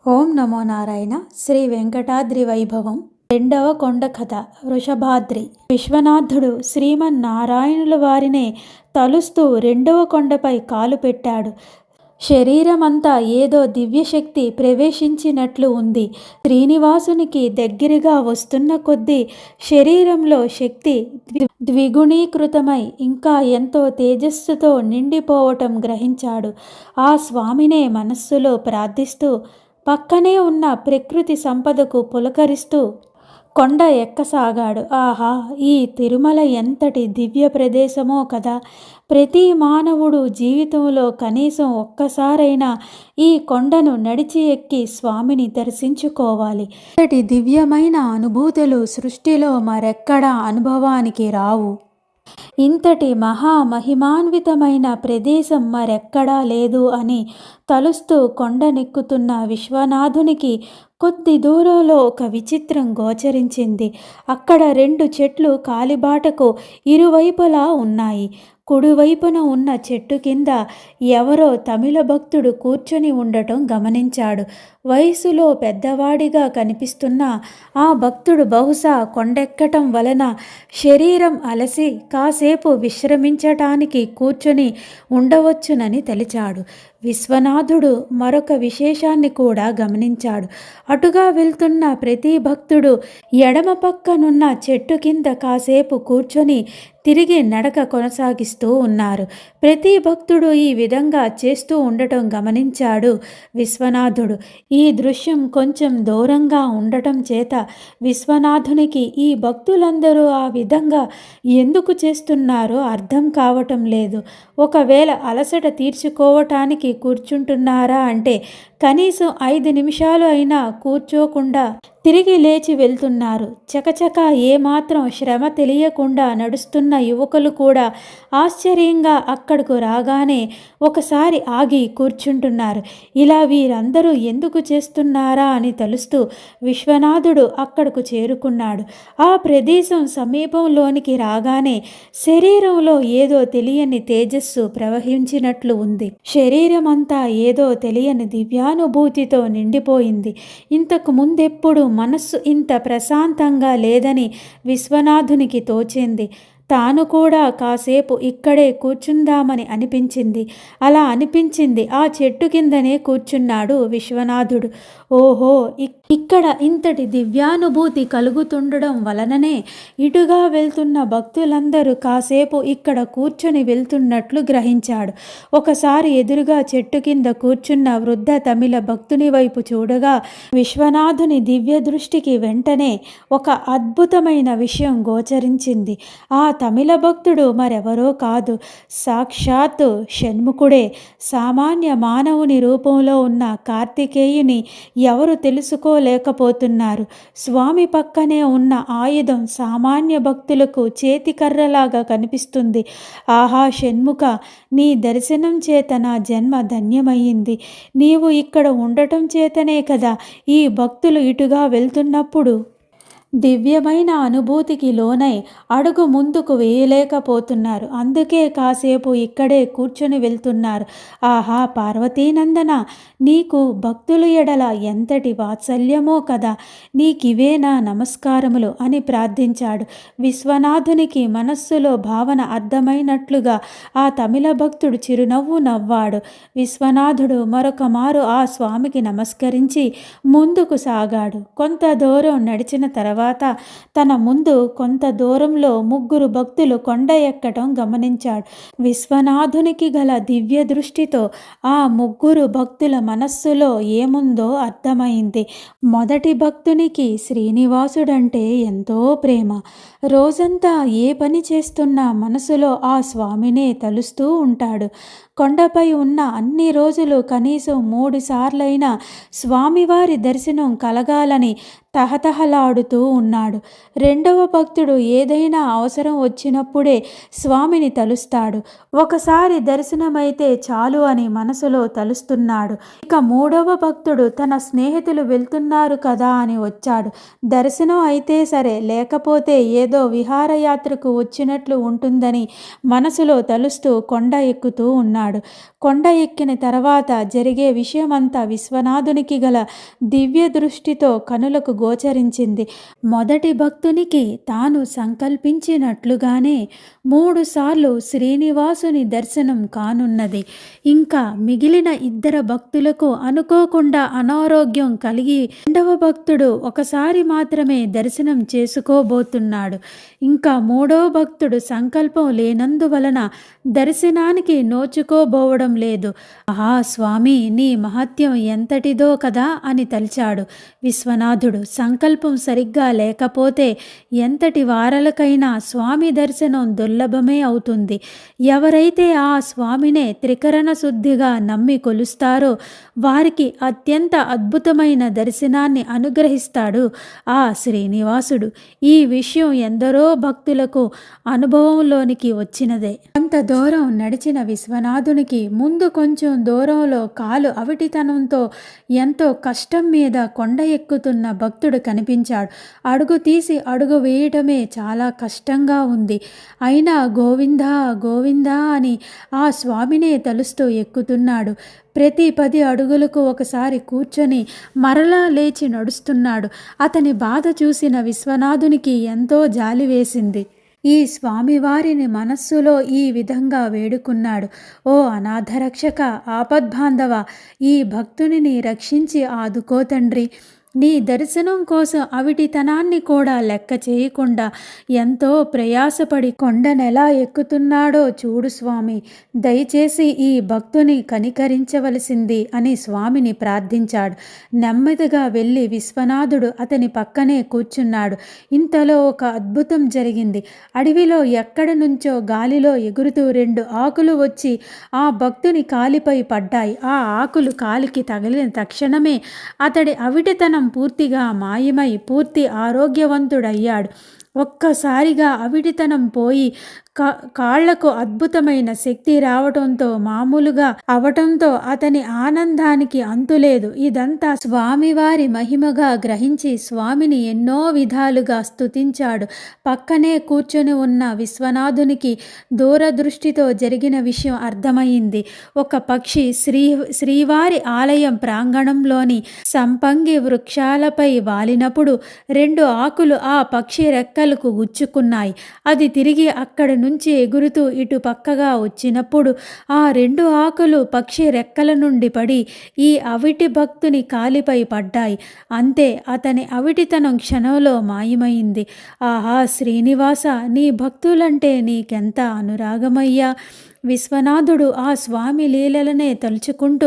ఓం నమో నారాయణ. శ్రీ వెంకటాద్రి వైభవం. రెండవ కొండ కథ. వృషభాద్రి. విశ్వనాథుడు శ్రీమన్నారాయణుల వారినే తలుస్తూ రెండవ కొండపై కాలు పెట్టాడు. శరీరమంతా ఏదో దివ్యశక్తి ప్రవేశించినట్లు ఉంది. శ్రీనివాసునికి దగ్గరగా వస్తున్న కొద్దీ శరీరంలో శక్తి ద్విగుణీకృతమై ఇంకా ఎంతో తేజస్సుతో నిండిపోవటం గ్రహించాడు. ఆ స్వామినే మనస్సులో ప్రార్థిస్తూ పక్కనే ఉన్న ప్రకృతి సంపదకు పులకరిస్తూ కొండ ఎక్కసాగాడు. ఆహా, ఈ తిరుమల ఎంతటి దివ్య ప్రదేశమో కదా! ప్రతి మానవుడు జీవితంలో కనీసం ఒక్కసారైనా ఈ కొండను నడిచి ఎక్కి స్వామిని దర్శించుకోవాలి. ఇంతటి దివ్యమైన అనుభూతులు సృష్టిలో మరెక్కడా అనుభవానికి రావు. ఇంతటి మహామహిమాన్వితమైన ప్రదేశం మరెక్కడా లేదు అని తలుస్తూ కొండనెక్కుతున్న విశ్వనాథునికి కొద్ది దూరంలో ఒక విచిత్రం గోచరించింది. అక్కడ 2 చెట్లు కాలిబాటకు ఇరువైపులా ఉన్నాయి. కుడివైపున ఉన్న చెట్టు కింద ఎవరో తమిళ భక్తుడు కూర్చొని ఉండటం గమనించాడు. వయసులో పెద్దవాడిగా కనిపిస్తున్న ఆ భక్తుడు బహుశా కొండెక్కటం వలన శరీరం అలసి కాసేపు విశ్రమించటానికి కూర్చొని ఉండవచ్చునని తలిచాడు. విశ్వనాథుడు మరొక విశేషాన్ని కూడా గమనించాడు. అటుగా వెళ్తున్న ప్రతి భక్తుడు ఎడమ పక్కనున్న చెట్టు కింద కాసేపు కూర్చొని తిరిగి నడక కొనసాగిస్తూ ఉన్నారు. ప్రతి భక్తుడు ఈ విధంగా చేస్తూ ఉండటం గమనించాడు విశ్వనాథుడు. ఈ దృశ్యం కొంచెం దూరంగా ఉండటం చేత విశ్వనాథునికి ఈ భక్తులందరూ ఆ విధంగా ఎందుకు చేస్తున్నారో అర్థం కావటం లేదు. ఒకవేళ అలసట తీర్చుకోవటానికి కూర్చుంటున్నారా అంటే కనీసం 5 నిమిషాలు అయినా కూర్చోకుండా తిరిగి లేచి వెళ్తున్నారు. చకచక ఏమాత్రం శ్రమ తెలియకుండా నడుస్తున్న యువకులు కూడా ఆశ్చర్యంగా అక్కడకు రాగానే ఒకసారి ఆగి కూర్చుంటున్నారు. ఇలా వీరందరూ ఎందుకు చేస్తున్నారా అని తలుస్తూ విశ్వనాథుడు అక్కడకు చేరుకున్నాడు. ఆ ప్రదేశం సమీపంలోనికి రాగానే శరీరంలో ఏదో తెలియని తేజస్సు ప్రవహించినట్లు ఉంది. శరీరమంతా ఏదో తెలియని దివ్యానుభూతితో నిండిపోయింది. ఇంతకు ముందెప్పుడు మనస్సు ఇంత ప్రశాంతంగా లేదని విశ్వనాథునికి తోచింది. తాను కూడా కాసేపు ఇక్కడే కూర్చుందామని అనిపించింది. అలా అనిపించింది. ఆ చెట్టు కిందనే కూర్చున్నాడు విశ్వనాథుడు. ఓహో, ఇక్కడ ఇంతటి దివ్యానుభూతి కలుగుతుండడం వలననే ఇటుగా వెళ్తున్న భక్తులందరూ కాసేపు ఇక్కడ కూర్చొని వెళ్తున్నట్లు గ్రహించాడు. ఒకసారి ఎదురుగా చెట్టు కింద కూర్చున్న వృద్ధ తమిళ భక్తుని వైపు చూడగా విశ్వనాథుని దివ్య దృష్టికి వెంటనే ఒక అద్భుతమైన విషయం గోచరించింది. ఆ తమిళ భక్తుడు మరెవరో కాదు, సాక్షాత్తు షణ్ముఖుడే. సామాన్య మానవుని రూపంలో ఉన్న కార్తికేయుని ఎవరు తెలుసుకోలేకపోతున్నారు. స్వామి పక్కనే ఉన్న ఆయుధం సామాన్య భక్తులకు చేతికర్రలాగా కనిపిస్తుంది. ఆహా షణ్ముఖ, నీ దర్శనం చేత నా జన్మ ధన్యమయ్యింది. నీవు ఇక్కడ ఉండటం చేతనే కదా ఈ భక్తులు ఇటుగా వెళ్తున్నప్పుడు దివ్యమైన అనుభూతికి లోనై అడుగు ముందుకు వేయలేకపోతున్నారు. అందుకే కాసేపు ఇక్కడే కూర్చొని వెళ్తున్నారు. ఆహా పార్వతీనందన, నీకు భక్తుల ఎడల ఎంతటి వాత్సల్యమో కదా, నీకివేనా నమస్కారములు అని ప్రార్థించాడు. విశ్వనాథునికి మనస్సులో భావన అర్థమైనట్లుగా ఆ తమిళ భక్తుడు చిరునవ్వు నవ్వాడు. విశ్వనాథుడు మరొక మారు ఆ స్వామికి నమస్కరించి ముందుకు సాగాడు. కొంత దూరం నడిచిన తర్వాత తన ముందు కొంత దూరంలో 3 భక్తులు కొండ ఎక్కటం గమనించాడు. విశ్వనాథునికి గల దివ్య దృష్టితో ఆ 3 భక్తుల మనస్సులో ఏముందో అర్థమైంది. మొదటి భక్తునికి శ్రీనివాసుడంటే ఎంతో ప్రేమ. రోజంతా ఏ పని చేస్తున్నా మనసులో ఆ స్వామినే తలుస్తూ ఉంటాడు. కొండపై ఉన్న అన్ని రోజులు కనీసం 3 సార్లైనా స్వామివారి దర్శనం కలగాలని తహతహలాడుతూ ఉన్నాడు. రెండవ భక్తుడు ఏదైనా అవసరం వచ్చినప్పుడే స్వామిని తలుస్తాడు. ఒకసారి దర్శనమైతే చాలు అని మనసులో తలుస్తున్నాడు. ఇక మూడవ భక్తుడు తన స్నేహితులు వెళ్తున్నారు కదా అని వచ్చాడు. దర్శనం అయితే సరే, లేకపోతే ఏదో విహారయాత్రకు వచ్చినట్లు ఉంటుందని మనసులో తలుస్తూ కొండ ఎక్కుతూ ఉన్నాడు. కొండ ఎక్కిన తర్వాత జరిగే విషయమంతా విశ్వనాథునికి గల దివ్య దృష్టితో కనులకు గోచరించింది. మొదటి భక్తునికి తాను సంకల్పించినట్లుగానే 3 సార్లు శ్రీనివాసుని దర్శనం కానున్నది. ఇంకా మిగిలిన 2 భక్తులకు అనుకోకుండా అనారోగ్యం కలిగి రెండవ భక్తుడు ఒకసారి మాత్రమే దర్శనం చేసుకోబోతున్నాడు. ఇంకా 3వ భక్తుడు సంకల్పం లేనందువలన దర్శనానికి నోచుకోబోవడం లేదు. ఆహా స్వామి, నీ మహత్యం ఎంతటిదో కదా అని తలిచాడు విశ్వనాథుడు. సంకల్పం సరిగ్గా లేకపోతే ఎంతటి వారలకైనా స్వామి దర్శనం దుర్లభమే అవుతుంది. ఎవరైతే ఆ స్వామినే త్రికరణ శుద్ధిగా నమ్మి కొలుస్తారో వారికి అత్యంత అద్భుతమైన దర్శనాన్ని అనుగ్రహిస్తాడు ఆ శ్రీనివాసుడు. ఈ విషయం ఎందరో భక్తులకు అనుభవంలోనికి వచ్చినదే. కొంత దూరం నడిచిన విశ్వనాథునికి ముందు కొంచెం దూరంలో కాలు అవిటితనంతో ఎంతో కష్టం మీద కొండ ఎక్కుతున్న భక్తుడు కనిపించాడు. అడుగు తీసి అడుగు వేయటమే చాలా కష్టంగా ఉంది. అయినా గోవిందా గోవిందా అని ఆ స్వామినే తలుస్తూ ఎక్కుతున్నాడు. ప్రతి 10 అడుగులకు ఒకసారి కూర్చొని మరలా లేచి నడుస్తున్నాడు. అతని బాధ చూసిన విశ్వనాథునికి ఎంతో జాలి వేసింది. ఈ స్వామివారిని మనస్సులో ఈ విధంగా వేడుకున్నాడు. ఓ అనాథరక్షక, ఆపద్బాంధవ, ఈ భక్తునిని రక్షించి ఆదుకో తండ్రి. నీ దర్శనం కోసం అవిటితనాన్ని కూడా లెక్క చేయకుండా ఎంతో ప్రయాసపడి కొండనెలా ఎక్కుతున్నాడో చూడు స్వామి. దయచేసి ఈ భక్తుని కనికరించవలసింది అని స్వామిని ప్రార్థించాడు. నెమ్మదిగా వెళ్ళి విశ్వనాథుడు అతని పక్కనే కూర్చున్నాడు. ఇంతలో ఒక అద్భుతం జరిగింది. అడవిలో ఎక్కడి నుంచో గాలిలో ఎగురుతూ 2 ఆకులు వచ్చి ఆ భక్తుని కాలిపై పడ్డాయి. ఆ ఆకులు కాలికి తగిలిన తక్షణమే అతడి అవిటితనం పూర్తిగా మాయమై పూర్తి ఆరోగ్యవంతుడయ్యాడు. ఒక్కసారిగా అవిటితనం పోయి కాళ్లకు అద్భుతమైన శక్తి రావటంతో, మామూలుగా అవటంతో అతని ఆనందానికి అంతులేదు. ఇదంతా స్వామివారి మహిమగా గ్రహించి స్వామిని ఎన్నో విధాలుగా స్తుతించాడు. పక్కనే కూర్చొని ఉన్న విశ్వనాథునికి దూరదృష్టితో జరిగిన విషయం అర్థమైంది. ఒక పక్షి శ్రీవారి ఆలయం ప్రాంగణంలోని సంపంగి వృక్షాలపై వాలినప్పుడు 2 ఆకులు ఆ పక్షి రెక్కలకు గుచ్చుకున్నాయి. అది తిరిగి అక్కడి నుంచి ఎగురుతూ ఇటు పక్కగా వచ్చినప్పుడు ఆ 2 ఆకులు పక్షి రెక్కల నుండి పడి ఈ అవిటి భక్తుని కాలిపై పడ్డాయి. అంతే, అతని అవిటితనం క్షణంలో మాయమైంది. ఆహా శ్రీనివాస, నీ భక్తులంటే నీకెంత అనురాగమయ్యా. విశ్వనాథుడు ఆ స్వామి లీలలనే తలుచుకుంటూ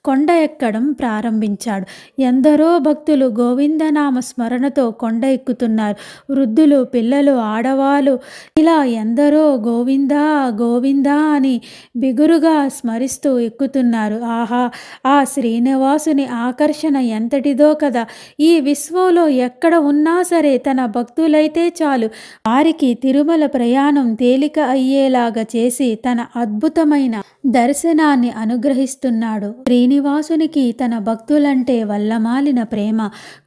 కొండ ఎక్కడం ప్రారంభించాడు. ఎందరో భక్తులు గోవిందనామ స్మరణతో కొండ ఎక్కుతున్నారు. వృద్ధులు, పిల్లలు, ఆడవాళ్ళు ఇలా ఎందరో గోవిందా గోవిందా అని బిగురుగా స్మరిస్తూ ఎక్కుతున్నారు. ఆహా, ఆ శ్రీనివాసుని ఆకర్షణ ఎంతటిదో కదా. ఈ విశ్వంలో ఎక్కడ ఉన్నా సరే తన భక్తులైతే చాలు, వారికి తిరుమల ప్రయాణం తేలిక అయ్యేలాగా చేసి తన అద్భుతమైన దర్శనాన్ని అనుగ్రహిస్తున్నాడు. శ్రీనివాసునికి తన భక్తులంటే వల్లమాలిన ప్రేమ.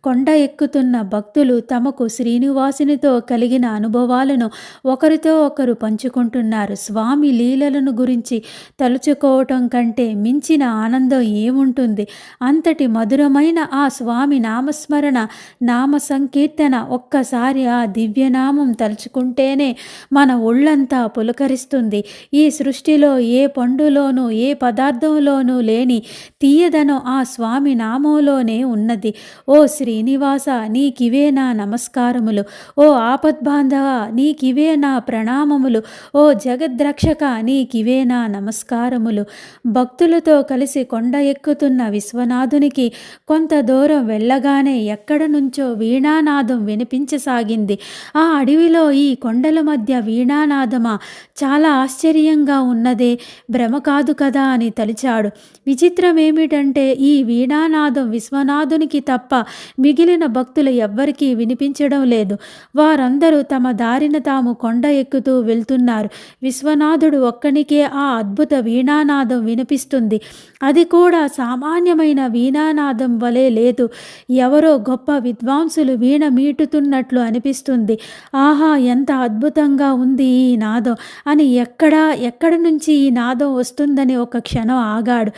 కొండ ఎక్కుతున్న భక్తులు తమకు శ్రీనివాసునితో కలిగిన అనుభవాలను ఒకరితో ఒకరు పంచుకుంటున్నారు. స్వామి లీలలను గురించి తలుచుకోవటం కంటే మించిన ఆనందం ఏముంటుంది? అంతటి మధురమైన ఆ స్వామి నామస్మరణ, నామ సంకీర్తన, ఒక్కసారి ఆ దివ్యనామం తలుచుకుంటేనే మన ఒళ్ళంతా పులకరిస్తుంది. ఈ సృష్టిలో ఏ పండులోనూ ఏ పదార్థంలోనూ లేని తీయదనం ఆ స్వామి నామంలోనే ఉన్నది. ఓ శ్రీనివాస, నీకివే నా నమస్కారములు. ఓ ఆపద్బాంధవ, నీకివే నా ప్రణామములు. ఓ జగద్రక్షక, నీకివే నా నమస్కారములు. భక్తులతో కలిసి కొండ ఎక్కుతున్న విశ్వనాథునికి కొంత దూరం వెళ్ళగానే ఎక్కడ నుంచో వీణానాదం వినిపించసాగింది. ఆ అడవిలో ఈ కొండల మధ్య వీణానాదమా? చాలా ఆశ్చర్యంగా ఉన్నదే భ్రమ కాదు కదా అని తలిచాడు. విచిత్రం ఏమిటంటే ఈ వీణానాదం విశ్వనాథునికి తప్ప మిగిలిన భక్తులు ఎవ్వరికీ వినిపించడం లేదు. వారందరూ తమ దారిన తాము కొండ ఎక్కుతూ వెళ్తున్నారు. విశ్వనాథుడు ఒక్కనికే ఆ అద్భుత వీణానాదం వినిపిస్తుంది. అది కూడా సామాన్యమైన వీణానాదం వలె లేదు. ఎవరో గొప్ప విద్వాంసులు వీణ మీటుతున్నట్లు అనిపిస్తుంది. ఆహా, ఎంత అద్భుతంగా ఉంది ఈ నాదం అని ఎక్కడి నుంచి ఈ నాదం వస్తుందని ఒక క్షణం ఆగాడు.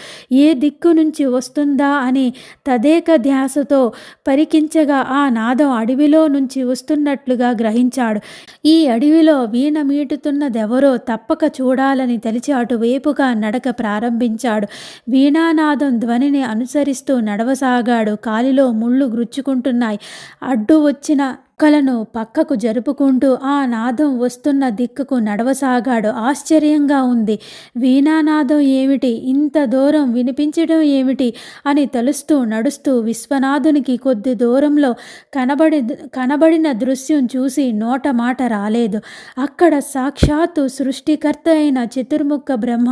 ఏ దిక్కు నుంచి వస్తుందా అని తదేక ధ్యాసతో పరికించగా ఆ నాదం అడవిలో నుంచి వస్తున్నట్లుగా గ్రహించాడు. ఈ అడవిలో వీణ మీటుతున్నదెవరో తప్పక చూడాలని తలిచి అటువైపుగా నడక ప్రారంభించాడు. వీణానాదం ధ్వనిని అనుసరిస్తూ నడవసాగాడు. కాలిలో ముళ్ళు గుచ్చుకుంటున్నాయి. అడ్డు వచ్చిన మొక్కలను పక్కకు జరుపుకుంటూ ఆ నాదం వస్తున్న దిక్కుకు నడవసాగాడు. ఆశ్చర్యంగా ఉంది. వీణానాదం ఏమిటి, ఇంత దూరం వినిపించడం ఏమిటి అని తలుస్తూ నడుస్తూ విశ్వనాథునికి కొద్ది దూరంలో కనబడిన దృశ్యం చూసి నోట మాట రాలేదు. అక్కడ సాక్షాత్తు సృష్టికర్త అయిన చతుర్ముఖ బ్రహ్మ,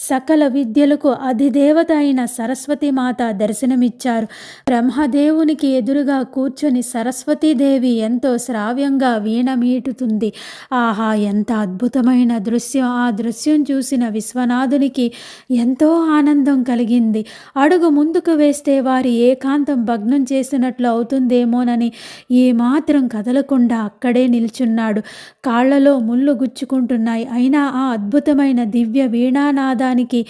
సకల విద్యలకు అధిదేవత అయిన సరస్వతీమాత దర్శనమిచ్చారు. బ్రహ్మదేవునికి ఎదురుగా కూర్చొని సరస్వతీదేవి ఎంతో శ్రావ్యంగా వీణ మీటుతుంది. ఆహా, ఎంత అద్భుతమైన దృశ్యం! ఆ దృశ్యం చూసిన విశ్వనాథునికి ఎంతో ఆనందం కలిగింది. అడుగు ముందుకు వేస్తే వారి ఏకాంతం భగ్నం చేసినట్లు అవుతుందేమోనని ఏమాత్రం కదలకుండా అక్కడే నిల్చున్నాడు. కాళ్లలో ముళ్ళు గుచ్చుకుంటున్నాయి. అయినా ఆ అద్భుతమైన దివ్య వీణానాదానికి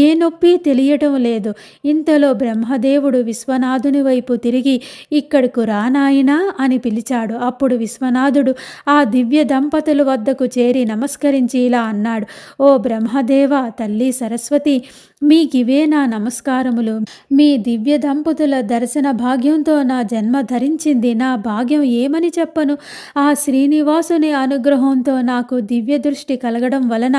ఏ నొప్పి తెలియటం లేదు. ఇంతలో బ్రహ్మదేవుడు విశ్వనాథుని వైపు తిరిగి, ఇక్కడకు రా నాయనా అని పిలిచాడు. అప్పుడు విశ్వనాథుడు ఆ దివ్య దంపతుల వద్దకు చేరి నమస్కరించి ఇలా అన్నాడు. ఓ బ్రహ్మదేవ, తల్లి సరస్వతి, మీకివే నా నమస్కారములు. మీ దివ్య దంపతుల దర్శన భాగ్యంతో నా జన్మ ధరించింది. నా భాగ్యం ఏమని చెప్పను? ఆ శ్రీనివాసుని అనుగ్రహంతో నాకు దివ్య దృష్టి కలగడం వలన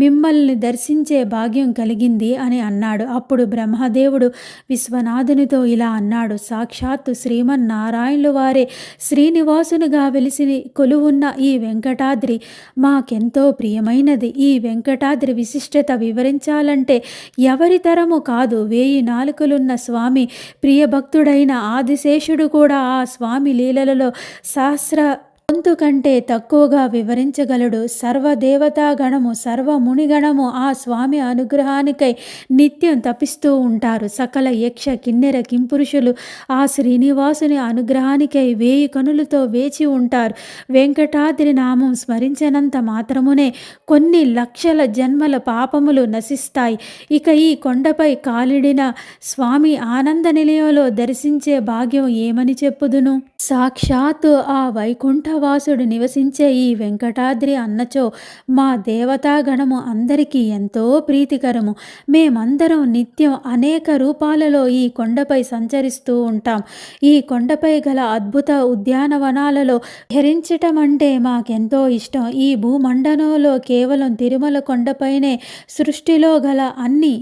మిమ్మల్ని దర్శించే భాగ్యం కలిగింది అని అన్నాడు. అప్పుడు బ్రహ్మదేవుడు విశ్వనాథునితో ఇలా అన్నాడు. సాక్షాత్తు శ్రీమన్నారాయణులు వారే శ్రీనివాసునిగా వెలిసి కొలువున్న ఈ వెంకటాద్రి మాకెంతో ప్రియమైనది. ఈ వెంకటాద్రి విశిష్టత వివరించాలంటే ఎవరి తరము కాదు. 1000 నాలుకలున్న స్వామి ప్రియభక్తుడైన ఆదిశేషుడు కూడా ఆ స్వామి లీలలలో సహస్ర వంతు కంటే తక్కువగా వివరించగలడు. సర్వదేవతాగణము, సర్వమునిగణము ఆ స్వామి అనుగ్రహానికై నిత్యం తపిస్తూ ఉంటారు. సకల యక్ష కిన్నెర కింపురుషులు ఆ శ్రీనివాసుని అనుగ్రహానికై 1000 కనులతో వేచి ఉంటారు. వెంకటాద్రి నామం స్మరించినంత మాత్రమునే కొన్ని లక్షల జన్మల పాపములు నశిస్తాయి. ఇక ఈ కొండపై కాలిడిన స్వామి ఆనంద నిలయంలో దర్శించే భాగ్యం ఏమని చెప్పుదును? సాక్షాత్తు ఆ వైకుంఠవాసుడు నివసించే ఈ వెంకటాద్రి అన్నచో మా దేవతాగణము అందరికీ ఎంతో ప్రీతికరము. మేమందరం నిత్యం అనేక రూపాలలో ఈ కొండపై సంచరిస్తూ ఉంటాం. ఈ కొండపై గల అద్భుత ఉద్యానవనాలలో విహరించటం అంటే మాకెంతో ఇష్టం. ఈ భూమండలంలో కేవలం తిరుమల కొండపైనే సృష్టిలో గల అన్ని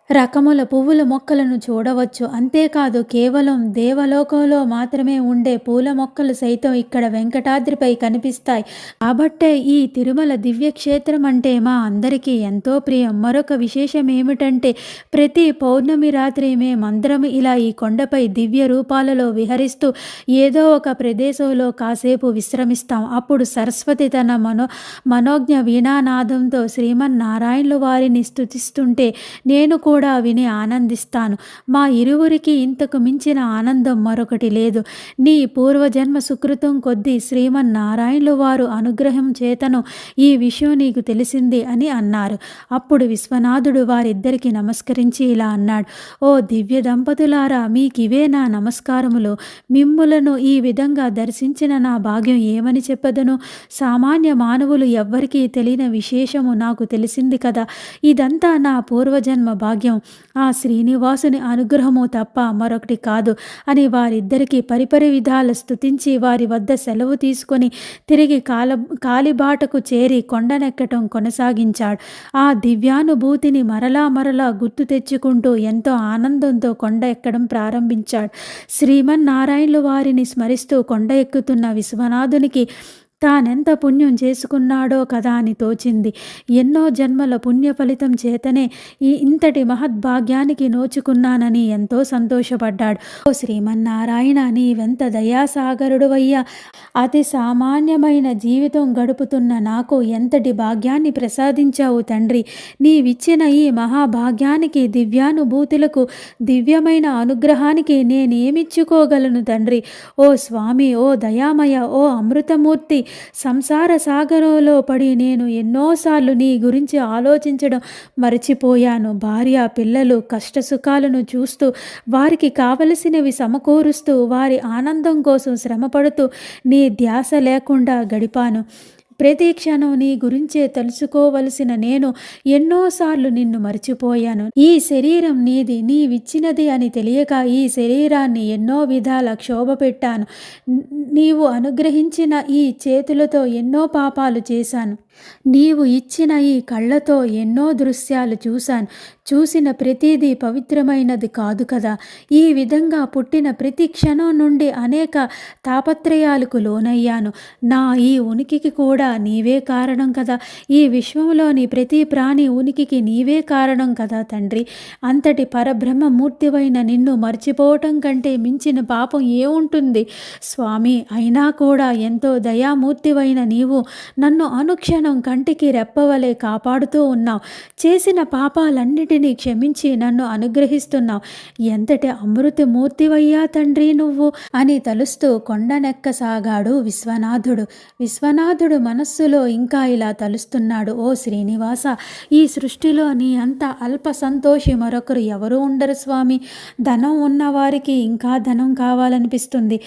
రకముల పువ్వుల మొక్కలను చూడవచ్చు. అంతేకాదు, కేవలం దేవలోకంలో మాత్రమే ఉండే పూల మొక్కలు సైతం ఇక్కడ వెంకటాద్రిపై కనిపిస్తాయి. కాబట్టే ఈ తిరుమల దివ్యక్షేత్రం అంటే మా అందరికీ ఎంతో ప్రియం. మరొక విశేషం ఏమిటంటే ప్రతి పౌర్ణమి రాత్రి మేమందరం ఇలా ఈ కొండపై దివ్య రూపాలలో విహరిస్తూ ఏదో ఒక ప్రదేశంలో కాసేపు విశ్రమిస్తాం. అప్పుడు సరస్వతి తన మనోజ్ఞ వీణానాదంతో శ్రీమన్నారాయణుల వారిని స్తుతిస్తుంటే నేను కూడా విని ఆనందిస్తాను. మా ఇరువురికి ఇంతకు మించిన ఆనందం మరొకటి లేదు. నీ పూర్వజన్మ సుకృతం కొద్దీ శ్రీమన్నారాయణులు వారు అనుగ్రహం చేతను ఈ విషయం నీకు తెలిసింది అని అన్నారు. అప్పుడు విశ్వనాథుడు వారిద్దరికి నమస్కరించి ఇలా అన్నాడు. ఓ దివ్య దంపతులారా, మీకివే నా నమస్కారములు. మిమ్ములను ఈ విధంగా దర్శించిన నా భాగ్యం ఏమని చెప్పదను? సామాన్య మానవులు ఎవ్వరికీ తెలియని విశేషము నాకు తెలిసింది కదా. ఇదంతా నా పూర్వజన్మ భాగ్యం, ఆ శ్రీనివాసుని అనుగ్రహము తప్ప మరొకటి కాదు అని వారిద్దరికీ పరిపరి విధాల స్తుతించి వారి వద్ద సెలవు తీసుకొని తిరిగి కాలిబాటకు చేరి కొండనెక్కటం కొనసాగించాడు. ఆ దివ్యానుభూతిని మరలా గుర్తు తెచ్చుకుంటూ ఎంతో ఆనందంతో కొండ ఎక్కడం ప్రారంభించాడు. శ్రీమన్నారాయణులు వారిని స్మరిస్తూ కొండ ఎక్కుతున్న విశ్వనాథునికి తానెంత పుణ్యం చేసుకున్నాడో కదా అని తోచింది. ఎన్నో జన్మల పుణ్య ఫలితం చేతనే ఇంతటి మహద్భాగ్యానికి నోచుకున్నానని ఎంతో సంతోషపడ్డాడు. ఓ శ్రీమన్నారాయణ, నీవెంత దయాసాగరుడువయ్యా! అతి సామాన్యమైన జీవితం గడుపుతున్న నాకు ఎంతటి భాగ్యాన్ని ప్రసాదించావు తండ్రి. నీవిచ్చిన ఈ మహాభాగ్యానికి, దివ్యానుభూతులకు, దివ్యమైన అనుగ్రహానికి నేనేమిచ్చుకోగలను తండ్రి? ఓ స్వామి, ఓ దయామయ, ఓ అమృతమూర్తి, సంసార సాగరంలో పడి నేను ఎన్నోసార్లు నీ గురించి ఆలోచించడం మరచిపోయాను. భార్య పిల్లలు కష్టసుఖాలను చూస్తూ, వారికి కావలసినవి సమకూరుస్తూ, వారి ఆనందం కోసం శ్రమపడుతూ నీ ధ్యాస లేకుండా గడిపాను. ప్రతి క్షణం నీ గురించే తెలుసుకోవలసిన నేను ఎన్నోసార్లు నిన్ను మర్చిపోయాను. ఈ శరీరం నీది, నీవిచ్చినది అని తెలియక ఈ శరీరాన్ని ఎన్నో విధాల క్షోభ పెట్టాను. నీవు అనుగ్రహించిన ఈ చేతులతో ఎన్నో పాపాలు చేశాను. నీవు ఇచ్చిన ఈ కళ్ళతో ఎన్నో దృశ్యాలు చూశాను. చూసిన ప్రతిదీ పవిత్రమైనది కాదు కదా. ఈ విధంగా పుట్టిన ప్రతి క్షణం నుండి అనేక తాపత్రయాలకు లోనయ్యాను. నా ఈ ఉనికికి కూడా నీవే కారణం కదా. ఈ విశ్వంలోని ప్రతి ప్రాణి ఉనికికి నీవే కారణం కదా తండ్రి. అంతటి పరబ్రహ్మమూర్తివైన నిన్ను మర్చిపోవటం కంటే మించిన పాపం ఏముంటుంది స్వామి? అయినా కూడా ఎంతో దయామూర్తివైన నీవు నన్ను అనుక్షణం కంటికి రెప్పవలే కాపాడుతూ ఉన్నావు. చేసిన పాపాలన్నిటినీ క్షమించి నన్ను అనుగ్రహిస్తున్నావు. ఎంతటి అమృతమూర్తివయ్యా తండ్రి నువ్వు అని తలుస్తూ కొండనెక్కసాగాడు విశ్వనాథుడు. విశ్వనాథుడు మనస్సులో ఇంకా ఇలా తలుస్తున్నాడు. ఓ శ్రీనివాస, ఈ సృష్టిలో నీ అంత అల్ప సంతోషి మరొకరు ఎవరూ ఉండరు స్వామి. ధనం ఉన్నవారికి ఇంకా ధనం కావాలనిపిస్తుంది.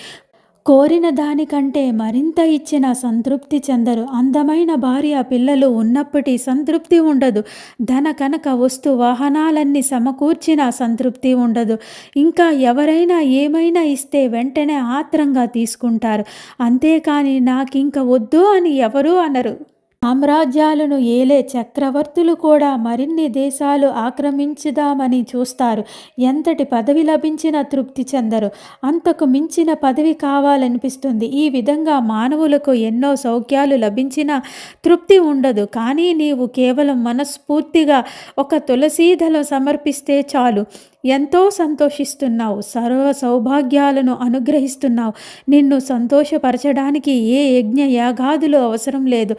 కోరిన దానికంటే మరింత ఇచ్చిన సంతృప్తి చెందరు. అందమైన భార్య పిల్లలు ఉన్నప్పటి సంతృప్తి ఉండదు. ధన కనక వస్తు వాహనాలన్నీ సమకూర్చిన సంతృప్తి ఉండదు. ఇంకా ఎవరైనా ఏమైనా ఇస్తే వెంటనే ఆత్రంగా తీసుకుంటారు. అంతేకాని నాకింక వద్దు అని ఎవరూ అనరు. సామ్రాజ్యాలను ఏలే చక్రవర్తులు కూడా మరిన్ని దేశాలు ఆక్రమించుదామని చూస్తారు. ఎంతటి పదవి లభించినా తృప్తి చెందరు. అంతకు మించిన పదవి కావాలనిపిస్తుంది. ఈ విధంగా మానవులకు ఎన్నో సౌఖ్యాలు లభించినా తృప్తి ఉండదు. కానీ నీవు కేవలం మనస్ఫూర్తిగా ఒక తులసీదళం సమర్పిస్తే చాలు. ఎంతో సంతోషిస్తున్నావు. సర్వ సౌభాగ్యాలను అనుగ్రహిస్తున్నావు. నిన్ను సంతోషపరచడానికి ఏ యజ్ఞ యాగాదులు అవసరం లేదు.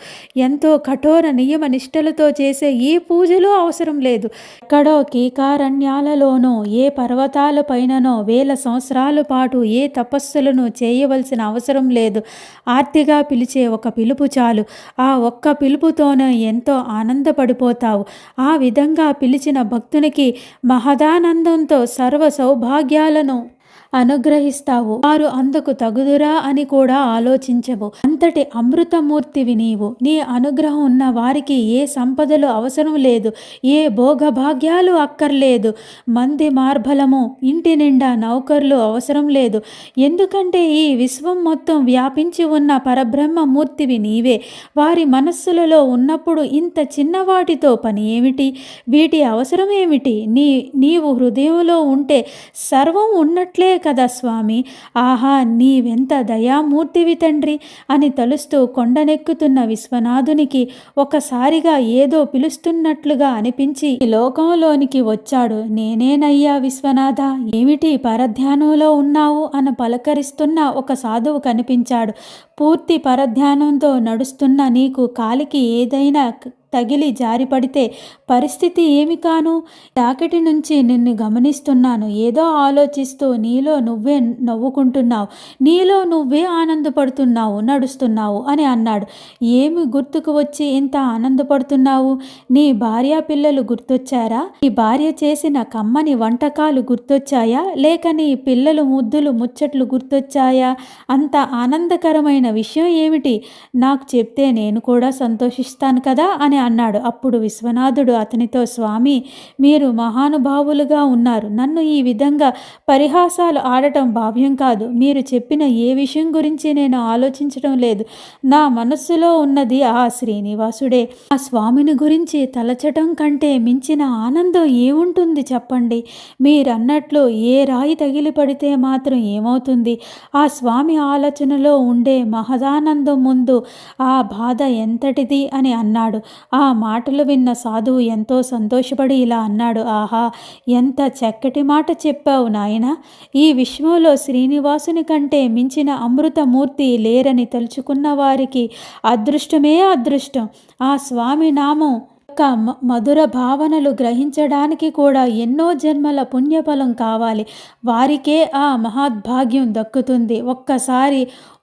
ఎంతో కఠోర నియమ నిష్టలతో చేసే ఏ పూజలు అవసరం లేదు. ఎక్కడో కీకారణ్యాలలోనో ఏ పర్వతాల పైననో వేల సంవత్సరాల పాటు ఏ తపస్సులను చేయవలసిన అవసరం లేదు. ఆర్తిగా పిలిచే ఒక పిలుపు చాలు. ఆ ఒక్క పిలుపుతోనే ఎంతో ఆనందపడిపోతావు. ఆ విధంగా పిలిచిన భక్తునికి మహదానందంతో సర్వ సౌభాగ్యాలను అనుగ్రహిస్తావు. వారు అందుకు తగుదురా అని కూడా ఆలోచించవు. అంతటి అమృతమూర్తివి నీవు. నీ అనుగ్రహం ఉన్న వారికి ఏ సంపదలు అవసరం లేదు. ఏ భోగభాగ్యాలు అక్కర్లేదు. మంది మార్బలము, ఇంటి నిండా నౌకర్లు అవసరం లేదు. ఎందుకంటే ఈ విశ్వం మొత్తం వ్యాపించి ఉన్న పరబ్రహ్మమూర్తివి నీవే. వారి మనస్సులలో ఉన్నప్పుడు ఇంత చిన్నవాటితో పని ఏమిటి? వీటి అవసరం ఏమిటి? నీవు హృదయంలో ఉంటే సర్వం ఉన్నట్లే కదా స్వామి. ఆహా, నీవెంత దయామూర్తివి తండ్రి అని తలుస్తూ కొండనెక్కుతున్న విశ్వనాథునికి ఒకసారిగా ఏదో పిలుస్తున్నట్లుగా అనిపించి ఈ లోకంలోనికి వచ్చాడు. నేనేనయ్యా విశ్వనాథ, ఏమిటి పరధ్యానంలో ఉన్నావు అని పలకరిస్తున్న ఒక సాధువు కనిపించాడు. పూర్తి పరధ్యానంతో నడుస్తున్న నీకు కాలికి ఏదైనా తగిలి జారిపడితే పరిస్థితి ఏమి కాను? తాకిటి నుంచి నిన్ను గమనిస్తున్నాను. ఏదో ఆలోచిస్తూ నీలో నువ్వే నవ్వుకుంటున్నావు. నీలో నువ్వే ఆనందపడుతున్నావు, నడుస్తున్నావు అని అన్నాడు. ఏమి గుర్తుకు వచ్చి ఇంత ఆనందపడుతున్నావు? నీ భార్య పిల్లలు గుర్తొచ్చారా? నీ భార్య చేసిన కమ్మని వంటకాలు గుర్తొచ్చాయా? లేక నీ పిల్లలు ముద్దులు ముచ్చట్లు గుర్తొచ్చాయా? అంత ఆనందకరమైన విషయం ఏమిటి? నాకు చెప్తే నేను కూడా సంతోషిస్తాను కదా అని అన్నాడు. అప్పుడు విశ్వనాథుడు అతనితో, స్వామి, మీరు మహానుభావులుగా ఉన్నారు. నన్ను ఈ విధంగా పరిహాసాలు ఆడటం భావ్యం కాదు. మీరు చెప్పిన ఏ విషయం గురించి నేను ఆలోచించడం లేదు. నా మనస్సులో ఉన్నది ఆ శ్రీనివాసుడే. ఆ స్వామిని గురించి తలచటం కంటే మించిన ఆనందం ఏముంటుంది చెప్పండి. మీరన్నట్లు ఏ రాయి తగిలి పడితే మాత్రం ఏమవుతుంది? ఆ స్వామి ఆలోచనలో ఉండే మహదానందం ముందు ఆ బాధ ఎంతటిది అని అన్నాడు. ఆ మాటలు విన్న సాధువు ఎంతో సంతోషపడి ఇలా అన్నాడు, ఆహా, ఎంత చక్కటి మాట చెప్పావు నాయనా. ఈ విశ్వంలో శ్రీనివాసుని కంటే మించిన అమృతమూర్తి లేరని తలుచుకున్న వారికి అదృష్టమే అదృష్టం. ఆ స్వామి నామం యొక్క మధుర భావనలు గ్రహించడానికి కూడా ఎన్నో జన్మల పుణ్యఫలం కావాలి. వారికే ఆ మహద్భాగ్యం దక్కుతుంది. ఒక్కసారి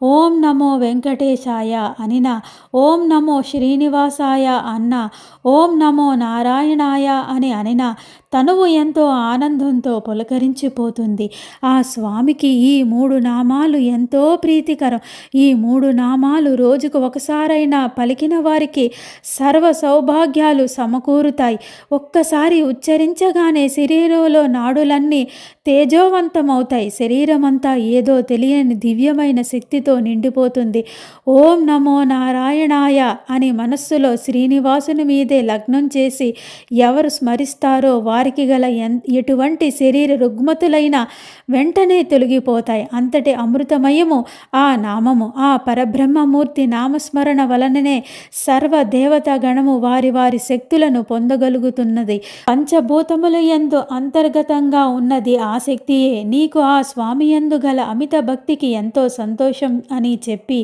ఓం నమో వెంకటేశాయ అనినా, ఓం నమో శ్రీనివాసాయ అన్నా, ఓం నమో నారాయణాయ అని అనినా తనువు ఎంతో ఆనందంతో పులకరించిపోతుంది. ఆ స్వామికి ఈ 3 నామాలు ఎంతో ప్రీతికరం. ఈ 3 నామాలు రోజుకు ఒకసారైనా పలికిన వారికి సర్వ సౌభాగ్యాలు సమకూరుతాయి. ఒక్కసారి ఉచ్చరించగానే శరీరంలో నాడులన్నీ తేజోవంతమవుతాయి. శరీరమంతా ఏదో తెలియని దివ్యమైన శక్తితో నిండిపోతుంది. ఓం నమో నారాయణాయ అని మనస్సులో శ్రీనివాసుని మీదే లగ్నం చేసి ఎవరు స్మరిస్తారో వారికి గల ఎటువంటి శరీర రుగ్మతులైనా వెంటనే తొలగిపోతాయి. అంతటి అమృతమయము ఆ నామము. ఆ పరబ్రహ్మమూర్తి నామస్మరణ వలననే సర్వ దేవతా గణము వారి వారి శక్తులను పొందగలుగుతున్నది. పంచభూతముల యందు అంతర్గతంగా ఉన్నది ఆ శక్తియే. నీకు ఆ స్వామి యందు గల అమిత భక్తికి ఎంతో సంతోషం అని చెప్పి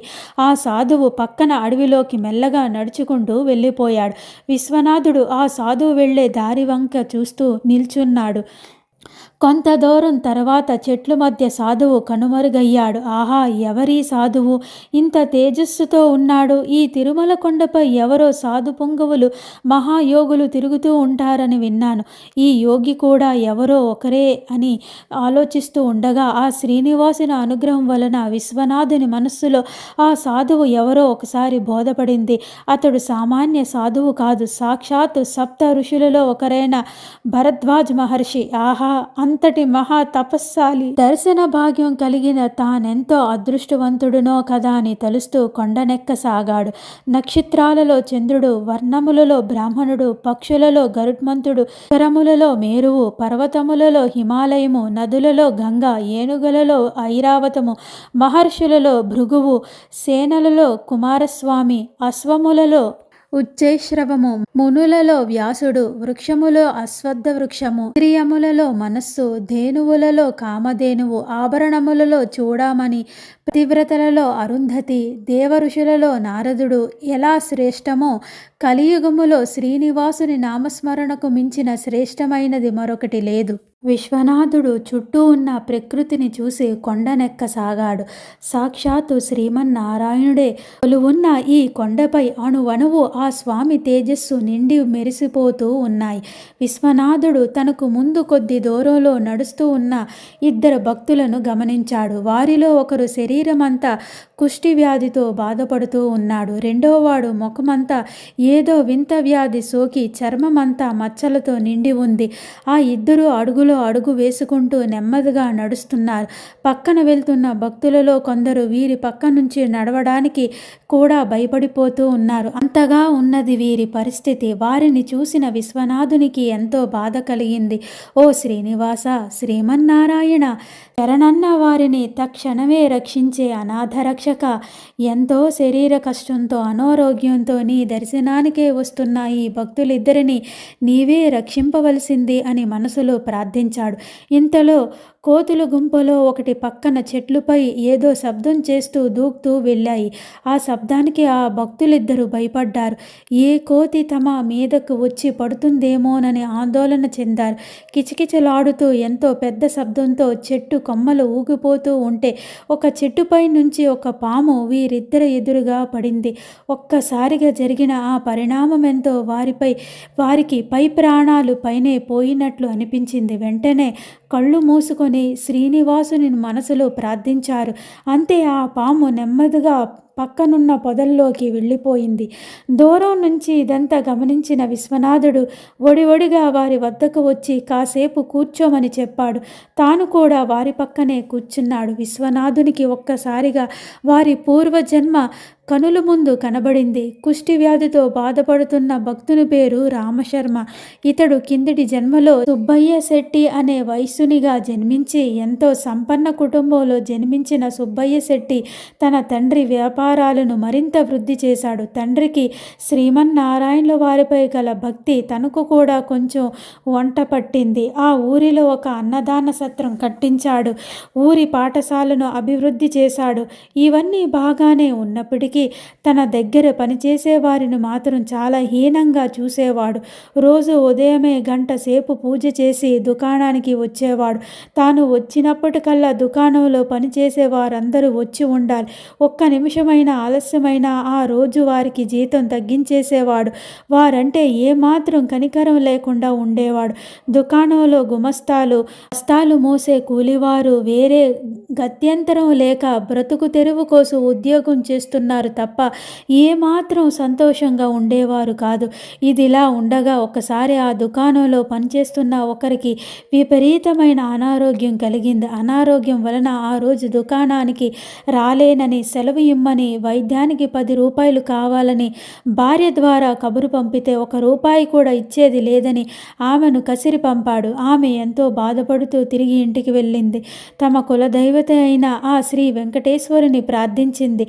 ఆ సాధువు పక్కన అడవిలోకి మెల్లగా నడుచుకుంటూ వెళ్ళిపోయాడు. విశ్వనాథుడు ఆ సాధువు వెళ్లే దారి వంక చూస్తూ నిల్చున్నాడు. కొంత దూరం తర్వాత చెట్ల మధ్య సాధువు కనుమరుగయ్యాడు. ఆహా, ఎవరీ సాధువు? ఇంత తేజస్సుతో ఉన్నాడు. ఈ తిరుమల కొండపై ఎవరో సాధు పొంగవులు మహాయోగులు తిరుగుతూ ఉంటారని విన్నాను. ఈ యోగి కూడా ఎవరో ఒకరే అని ఆలోచిస్తూ ఉండగా ఆ శ్రీనివాసుని అనుగ్రహం వలన విశ్వనాథుని మనస్సులో ఆ సాధువు ఎవరో ఒకసారి బోధపడింది. అతడు సామాన్య సాధువు కాదు, సాక్షాత్తు సప్త ఋషులలో ఒకరైన భరద్వాజ్ మహర్షి. ఆహా, అంతటి మహా తపస్సాలి దర్శన భాగ్యం కలిగిన తానెంతో అదృష్టవంతుడునో కదా అని తలుస్తూ కొండనెక్కసాగాడు. నక్షత్రాలలో చంద్రుడు, వర్ణములలో బ్రాహ్మణుడు, పక్షులలో గరుత్మంతుడు, శరములలో మేరువు, పర్వతములలో హిమాలయము, నదులలో గంగా, ఏనుగులలో ఐరావతము, మహర్షులలో భృగువు, సేనలలో కుమారస్వామి, అశ్వములలో ఉచ్చైశ్రవము, మునులలో వ్యాసుడు, వృక్షములో అశ్వత్థ వృక్షము, ఇంద్రియములలో మనస్సు, ధేనువులలో కామధేనువు, ఆభరణములలో చూడామణి, పతివ్రతలలో అరుంధతి, దేవఋషులలో నారదుడు ఎలా శ్రేష్టమో కలియుగములో శ్రీనివాసుని నామస్మరణకు మించిన శ్రేష్టమైనది మరొకటి లేదు. విశ్వనాథుడు చుట్టూ ఉన్న ప్రకృతిని చూసి కొండనెక్కసాగాడు. సాక్షాత్తు శ్రీమన్నారాయణుడే కొలువున్న ఈ కొండపై అణువణువు ఆ స్వామి తేజస్సు నిండి మెరిసిపోతూ ఉన్నాయి. విశ్వనాథుడు తనకు ముందు కొద్ది దూరంలో నడుస్తూ ఉన్న 2 భక్తులను గమనించాడు. వారిలో ఒకరు శరీరమంతా కుష్టి వ్యాధితో బాధపడుతూ ఉన్నాడు. రెండోవాడు ముఖమంతా ఏదో వింత వ్యాధి సోకి చర్మమంతా మచ్చలతో నిండి ఉంది. ఆ 2 అడుగులో అడుగు వేసుకుంటూ నెమ్మదిగా నడుస్తున్నారు. పక్కన వెళ్తున్న భక్తులలో కొందరు వీరి పక్క నుంచి నడవడానికి కూడా భయపడిపోతూ ఉన్నారు. అంతగా ఉన్నది వీరి పరిస్థితి. వారిని చూసిన విశ్వనాథునికి ఎంతో బాధ కలిగింది. ఓ శ్రీనివాస, శ్రీమన్నారాయణ, శరణన్న వారిని తక్షణమే రక్షించే అనాథరక్షక, ఎంతో శరీర కష్టంతో అనారోగ్యంతో నీ దర్శనానికే వస్తున్న ఈ భక్తులిద్దరిని నీవే రక్షింపవలసింది అని మనసులో ప్రార్థించాడు. ఇంతలో కోతుల గుంపులో ఒకటి పక్కన చెట్లుపై ఏదో శబ్దం చేస్తూ దూకుతూ వెళ్ళాయి. ఆ శబ్దానికి ఆ భక్తులిద్దరూ భయపడ్డారు. ఏ కోతి తమ మీదకు వచ్చి పడుతుందేమోనని ఆందోళన చెందారు. కిచకిచలాడుతూ ఎంతో పెద్ద శబ్దంతో చెట్టు కొమ్మలు ఊగిపోతూ ఉంటే ఒక చెట్టుపై నుంచి ఒక పాము వీరిద్దరి ఎదురుగా పడింది. ఒక్కసారిగా జరిగిన ఆ పరిణామం ఎంతో వారికి పై ప్రాణాలు పైనే పోయినట్లు అనిపించింది. వెంటనే కళ్ళు మూసుకొని శ్రీనివాసుని మనసులో ప్రార్థించారు. అంతే ఆ పాము నెమ్మదిగా పక్కనున్న పొదల్లోకి వెళ్ళిపోయింది. దూరం నుంచి ఇదంతా గమనించిన విశ్వనాథుడు ఒడివడిగా వారి వద్దకు వచ్చి కాసేపు కూర్చోమని చెప్పాడు. తాను కూడా వారి పక్కనే కూర్చున్నాడు. విశ్వనాథునికి ఒక్కసారిగా వారి పూర్వజన్మ కనుల ముందు కనబడింది. కుష్టి వ్యాధితో బాధపడుతున్న భక్తుని పేరు రామశర్మ. ఇతడు కిందటి జన్మలో సుబ్బయ్య శెట్టి అనే వైశ్యునిగా జన్మించి ఎంతో సంపన్న కుటుంబంలో జన్మించిన సుబ్బయ్య శెట్టి తన తండ్రి వ్యాపారాలను మరింత వృద్ధి చేశాడు. తండ్రికి శ్రీమన్నారాయణుల వారిపై గల భక్తి తనకు కూడా కొంచెం వంట పట్టింది. ఆ ఊరిలో ఒక అన్నదాన సత్రం కట్టించాడు. ఊరి పాఠశాలను అభివృద్ధి చేశాడు. ఇవన్నీ బాగానే ఉన్నప్పటికీ తన దగ్గర పనిచేసే వారిని మాత్రం చాలా హీనంగా చూసేవాడు. రోజు ఉదయమే గంట సేపు పూజ చేసి దుకాణానికి వచ్చేవాడు. తాను వచ్చినప్పటికల్లా దుకాణంలో పనిచేసే వారందరూ వచ్చి ఉండాలి. ఒక్క నిమిషమైన ఆలస్యమైన ఆ రోజు వారికి జీతం తగ్గించేసేవాడు. వారంటే ఏమాత్రం కనికరం లేకుండా ఉండేవాడు. దుకాణంలో గుమస్తాలు, బస్తాలు మోసే కూలివారు వేరే గత్యంతరం లేక బ్రతుకు తెరువు కోసం ఉద్యోగం చేస్తున్నారు తప్ప ఏమాత్రం సంతోషంగా ఉండేవారు కాదు. ఇదిలా ఉండగా ఒకసారి ఆ దుకాణంలో పనిచేస్తున్న ఒకరికి విపరీతమైన అనారోగ్యం కలిగింది. అనారోగ్యం వలన ఆ రోజు దుకాణానికి రాలేనని, సెలవు ఇమ్మని, వైద్యానికి 10 రూపాయలు కావాలని భార్య ద్వారా కబురు పంపితే 1 రూపాయి కూడా ఇచ్చేది లేదని ఆమెను కసిరి పంపాడు. ఆమె ఎంతో బాధపడుతూ తిరిగి ఇంటికి వెళ్ళింది. తమ కులదైవత అయిన ఆ శ్రీ వెంకటేశ్వరుని ప్రార్థించింది.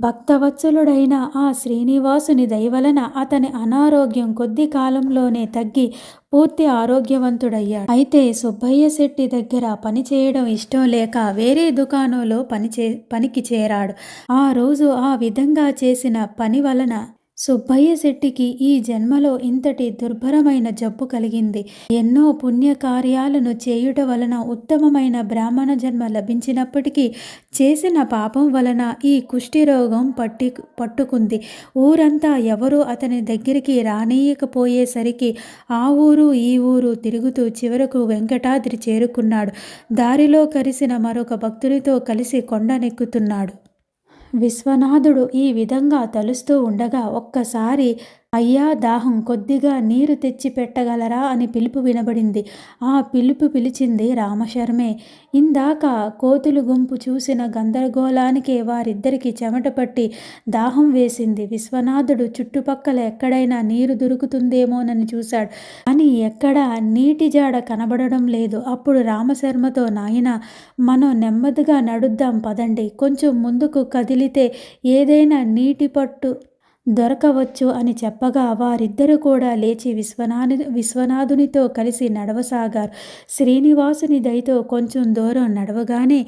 భక్తవత్సలుడైన ఆ శ్రీనివాసుని దయవలన అతని అనారోగ్యం కొద్ది కాలంలోనే తగ్గి పూర్తి ఆరోగ్యవంతుడయ్యాడు. అయితే సుబ్బయ్య శెట్టి దగ్గర పని చేయడం ఇష్టం లేక వేరే దుకాణంలో పనికి చేరాడు. ఆ రోజు ఆ విధంగా చేసిన పని వలన సుబ్బయ్య శెట్టికి ఈ జన్మలో ఇంతటి దుర్భరమైన జబ్బు కలిగింది. ఎన్నో పుణ్యకార్యాలను చేయుట వలన ఉత్తమమైన బ్రాహ్మణ జన్మ లభించినప్పటికీ చేసిన పాపం వలన ఈ కుష్టి రోగం పట్టుకుంది. ఊరంతా ఎవరూ అతని దగ్గరికి రానీయకపోయేసరికి ఆ ఊరు ఈ ఊరు తిరుగుతూ చివరకు వెంకటాద్రి చేరుకున్నాడు. దారిలో కలిసిన మరొక భక్తుడితో కలిసి కొండనెక్కుతున్నాడు. విశ్వనాథుడు ఈ విధంగా తలుస్తూ ఉండగా ఒక్కసారి అయ్యా, దాహం, కొద్దిగా నీరు తెచ్చి పెట్టగలరా అని పిలుపు వినబడింది. ఆ పిలుపు పిలిచింది రామశర్మే. ఇందాక కోతులు గుంపు చూసిన గందరగోళానికే వారిద్దరికి చెమట పట్టి దాహం వేసింది. విశ్వనాథుడు చుట్టుపక్కల ఎక్కడైనా నీరు దొరుకుతుందేమోనని చూశాడు. కానీ ఎక్కడా నీటి జాడ కనబడడం లేదు. అప్పుడు రామశర్మతో, నాయనా, మనం నెమ్మదిగా నడుద్దాం పదండి. కొంచెం ముందుకు కదిలితే ఏదైనా నీటి పట్టు దొరకవచ్చు అని చెప్పగా వారిద్దరూ కూడా లేచి విశ్వనాథునితో కలిసి నడవసాగారు. శ్రీనివాసుని దయతో కొంచెం దూరం నడవగానే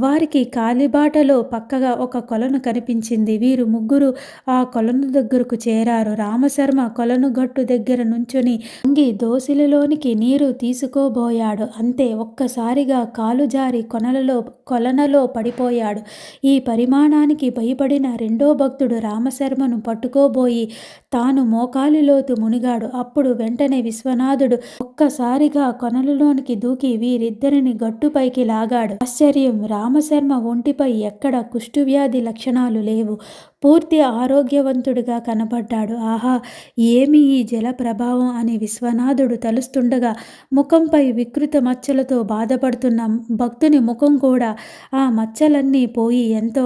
వారికి కాలిబాటలో పక్కగా ఒక కొలను కనిపించింది. వీరు ముగ్గురు ఆ కొలను దగ్గరకు చేరారు. రామశర్మ కొలను గట్టు దగ్గర నుంచుని వంగి దోసిలిలోనికి నీరు తీసుకోబోయాడు. అంతే, ఒక్కసారిగా కాలు జారి కొలనలో పడిపోయాడు. ఈ పరిమాణానికి భయపడిన రెండో భక్తుడు రామశర్మను పట్టుకోబోయి తాను మోకాలి లోతు మునిగాడు. అప్పుడు వెంటనే విశ్వనాథుడు ఒక్కసారిగా కొనలలోనికి దూకి వీరిద్దరిని గట్టుపైకి లాగాడు. ఆశ్చర్యం, రామశర్మ ఒంటిపై ఎక్కడ కుష్ఠవ్యాధి లక్షణాలు లేవు. పూర్తి ఆరోగ్యవంతుడిగా కనపడ్డాడు. ఆహా, ఏమి ఈ జల ప్రభావం అని విశ్వనాథుడు తలుస్తుండగా ముఖంపై వికృత మచ్చలతో బాధపడుతున్న భక్తుని ముఖం కూడా ఆ మచ్చలన్నీ పోయి ఎంతో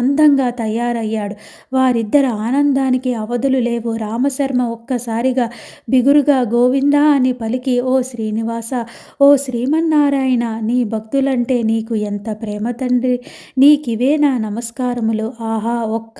అందంగా తయారయ్యాడు. వారిద్దరి ఆనందానికి అవధులు లేవు. రామశర్మ ఒక్కసారిగా బిగురుగా గోవిందా అని పలికి, ఓ శ్రీనివాస, ఓ శ్రీమన్నారాయణ, నీ భక్తులంటే నీకు ఎంత ప్రేమ తండ్రి, నీకివే నా నమస్కారములు. ఆహా, ఒక్క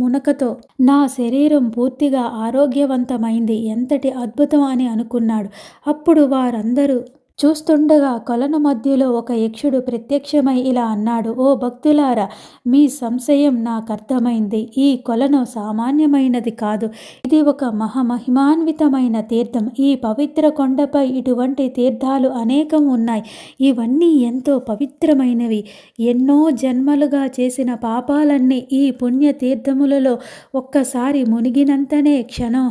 మునకతో నా శరీరం పూర్తిగా ఆరోగ్యవంతమైంది, ఎంతటి అద్భుతం అని అనుకున్నాడు. అప్పుడు వారందరూ చూస్తుండగా కొలను మధ్యలో ఒక యక్షుడు ప్రత్యక్షమై ఇలా అన్నాడు, ఓ భక్తులారా, మీ సంశయం నాకర్థమైంది. ఈ కొలను సామాన్యమైనది కాదు. ఇది ఒక మహామహిమాన్వితమైన తీర్థం. ఈ పవిత్ర కొండపై ఇటువంటి తీర్థాలు అనేకం ఉన్నాయి. ఇవన్నీ ఎంతో పవిత్రమైనవి. ఎన్నో జన్మలుగా చేసిన పాపాలన్నీ ఈ పుణ్య తీర్థములలో ఒక్కసారి మునిగినంతనే క్షణం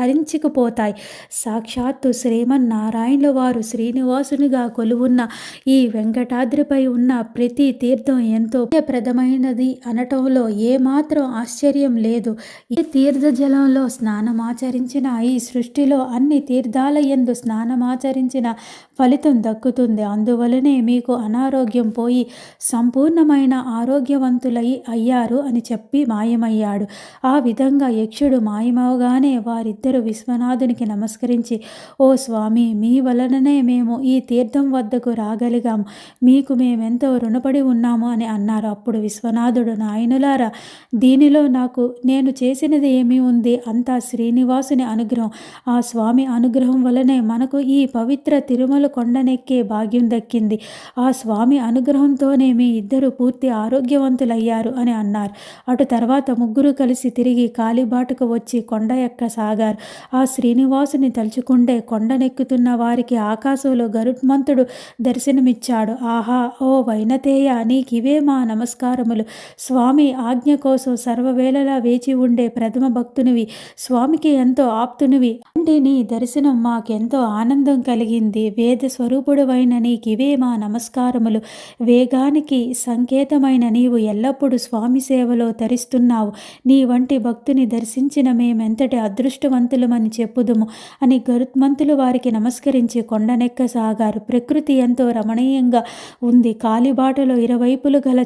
హరించుకుపోతాయి. సాక్షాత్తు శ్రీమన్నారాయణుల వారు శ్రీ శ్రీనివాసునిగా కొలువున్న ఈ వెంకటాద్రిపై ఉన్న ప్రతి తీర్థం ఎంతో ప్రదమైనది అనటంలో ఏమాత్రం ఆశ్చర్యం లేదు. ఈ తీర్థ జలంలో స్నానమాచరించిన ఈ సృష్టిలో అన్ని తీర్థాల యందు స్నానమాచరించిన ఫలితం దక్కుతుంది. అందువలనే మీకు అనారోగ్యం పోయి సంపూర్ణమైన ఆరోగ్యవంతులై అయ్యారు అని చెప్పి మాయమయ్యాడు. ఆ విధంగా యక్షుడు మాయమవగానే వారిద్దరూ విశ్వనాథునికి నమస్కరించి, ఓ స్వామి, మీ వలననే మేము ఈ తీర్థం వద్దకు రాగలిగాము. మీకు మేమెంతో రుణపడి ఉన్నాము అని అన్నారు. అప్పుడు విశ్వనాథుడు, నాయనులారా, దీనిలో నేను చేసినది ఏమీ ఉంది? అంతా శ్రీనివాసుని అనుగ్రహం. ఆ స్వామి అనుగ్రహం వలనే మనకు ఈ పవిత్ర తిరుమల కొండనెక్కే భాగ్యం దక్కింది. ఆ స్వామి అనుగ్రహంతోనే మీ ఇద్దరు పూర్తి ఆరోగ్యవంతులయ్యారు అని అన్నారు. అటు తర్వాత ముగ్గురు కలిసి తిరిగి కాలిబాటకు వచ్చి కొండ ఎక్కసాగారు. ఆ శ్రీనివాసుని తలుచుకుంటే కొండనెక్కుతున్న వారికి ఆకాశంలో గరుత్మంతుడు దర్శనమిచ్చాడు. ఆహా, ఓ వైనతేయ, నీకివే మా నమస్కారములు. స్వామి ఆజ్ఞ కోసం సర్వవేళలా వేచి ఉండే ప్రథమ భక్తునివి, స్వామికి ఎంతో ఆప్తునివి. అంటే నీ దర్శనం మాకెంతో ఆనందం కలిగింది. వేద స్వరూపుడువైన నీకివే మా నమస్కారములు. వేగానికి సంకేతమైన నీవు ఎల్లప్పుడూ స్వామి సేవలో తరిస్తున్నావు. నీ వంటి భక్తుని దర్శించిన మేమెంతటి అదృష్టవంతులమని చెప్పుదుము అని గరుత్మంతులు వారికి నమస్కరించి కొండనెక్కసాగారు. ప్రకృతి ఎంతో రమణీయంగా ఉంది. కాలిబాటలో ఇరువైపులు గల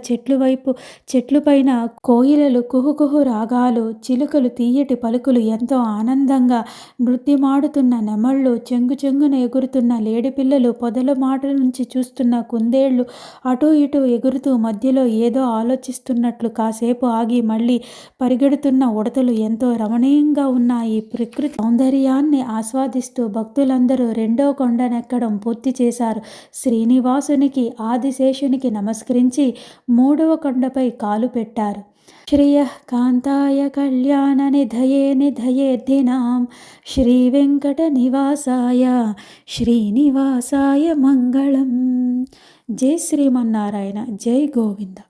చెట్లుపైన కోయిలలు కుహుకుహు రాగాలు, చిలుకలు తీయటి పలుకులు, ఎంతో ఆనందంగా నృత్యమాడుతున్న నెమళ్ళు, చెంగున ఎగురుతున్న లేడిపిల్లలు, పొదల మాటల నుంచి చూస్తున్న కుందేళ్లు, అటూ ఇటూ ఎగురుతూ మధ్యలో ఏదో ఆలోచిస్తున్నట్లు కాసేపు ఆగి మళ్ళీ పరిగెడుతున్న ఉడతలు ఎంతో రమణీయంగా ఉన్న ఈ ప్రకృతి సౌందర్యాన్ని ఆస్వాదిస్తూ భక్తులందరూ రెండో కొండనెక్కడం పూర్తి చేశారు. శ్రీనివాసునికి, ఆదిశేషునికి నమస్కరించి మూడవ కొండపై కాలు పెట్టారు. శ్రియః కాంతాయ కళ్యాణ నిధయేర్ధినాం శ్రీవేంకట నివాసాయ శ్రీనివాసాయ మంగళం. జై శ్రీమన్నారాయణ. జై గోవింద.